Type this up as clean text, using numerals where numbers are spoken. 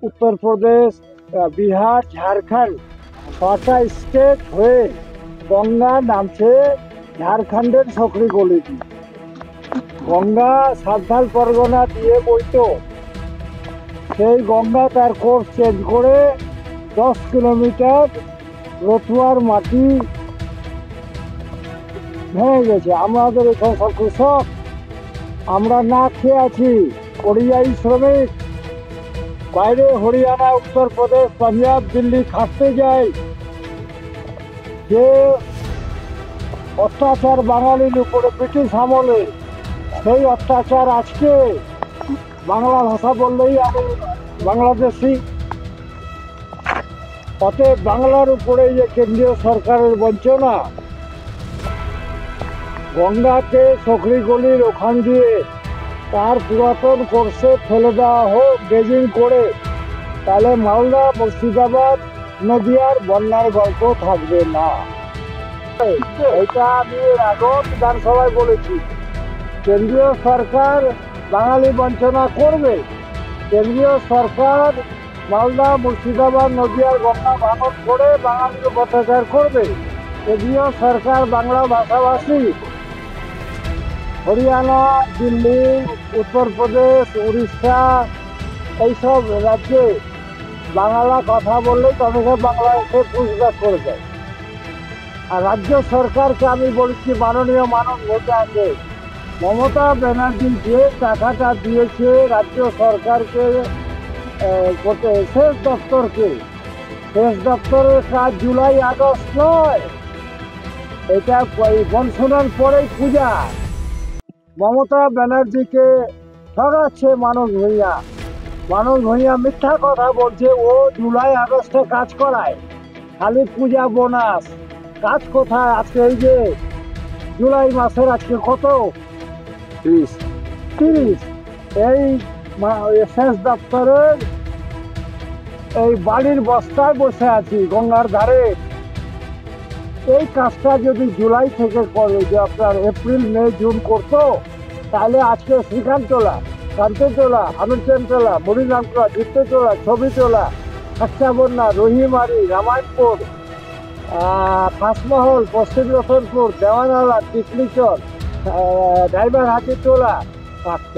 উত্তরপ্রদেশ, বিহার, ঝাড়খণ্ড 6টা স্টেট হয়ে গঙ্গা নামছে ঝাড়খণ্ডের সকরিগলি দিয়ে। গঙ্গা সাঁওতাল পরগনা দিয়ে বইতো, সেই গঙ্গা তার কোর্স চেঞ্জ করে 10 কিলোমিটার রতুয়ার মাটি ভেঙে গেছে। আমাদের এখানে সব কৃষক, আমরা না খেয়ে আছি, পরিযায়ী শ্রমিক বাইরে হরিয়ানা, উত্তরপ্রদেশ, পাঞ্জাব, দিল্লি খাটতে যায়। যে অত্যাচার বাঙালির উপরে ব্রিটিশ আমলে, সেই অত্যাচার আজকে বাংলা ভাষা বললেই আমি বাংলাদেশি। অতএব বাংলার উপরে যে কেন্দ্রীয় সরকারের বঞ্চনা, গঙ্গাকে সকরিগলির ওখান দিয়ে তার পুরাতন কোর্সে ফেলে দেওয়া হোক ড্রেজিং করে, তাহলে মালদা, মুর্শিদাবাদ, নদিয়ার বন্যার গল্প থাকবে না। এটা আমি এর আগেও বিধানসভায় বলেছি, কেন্দ্রীয় সরকার বাঙালি বঞ্চনা করবে, কেন্দ্রীয় সরকার মালদা, মুর্শিদাবাদ, নদিয়ার গঙ্গা ভাঙন করে বাঙালির অত্যাচার করবে। কেন্দ্রীয় সরকার বাংলা ভাষাভাষী হরিয়ানা, দিল্লি, উত্তরপ্রদেশ, উড়িষ্যা এইসব রাজ্যে বাংলা কথা বললেই তাদেরকে বাংলা এসে পুষব্যাক করে দেয়। আর রাজ্য সরকারকে আমি বলছি, মাননীয় মানব ভোটে আছে মমতা ব্যানার্জি যে টাকাটা দিয়েছে রাজ্য সরকারকে, সেচ দপ্তরকে, সেচ দপ্তরের কাজ জুলাই আগস্ট নয়, এটা মনসুনের পরেই পূজা। মমতা ব্যানার্জিকে ঠকাচ্ছে মানুষ ভূঁইয়া। মানুষ ভূঁইয়া মিথ্যা কথা বলছে, ও জুলাই আগস্টে কাজ করায়, খালি পূজা বোনাস। কাজ কোথায়? আজকে এই যে জুলাই মাসের আজকে কত, 30, এই সেচ দপ্তরের এই বাড়ির বস্তায় বসে আছি গঙ্গার ধারে। এই কাজটা যদি জুলাই থেকে করে, যে আপনার এপ্রিল, মে, জুন করতো, তাহলে আজকে শ্রীকান্তলা, কান্তিটোলা, আমিরচেনটোলা, মুড়িনামটোলা, চিত্তটোলা, ছবিটোলা, খাচ্চাবন্যা, রহিমারি, রামায়ণপুর, খাসমহল, পশ্চিম রতনপুর, দেওয়ানালা, টিকলিচর, ড্রাইভার হাতিটোলা কাটত।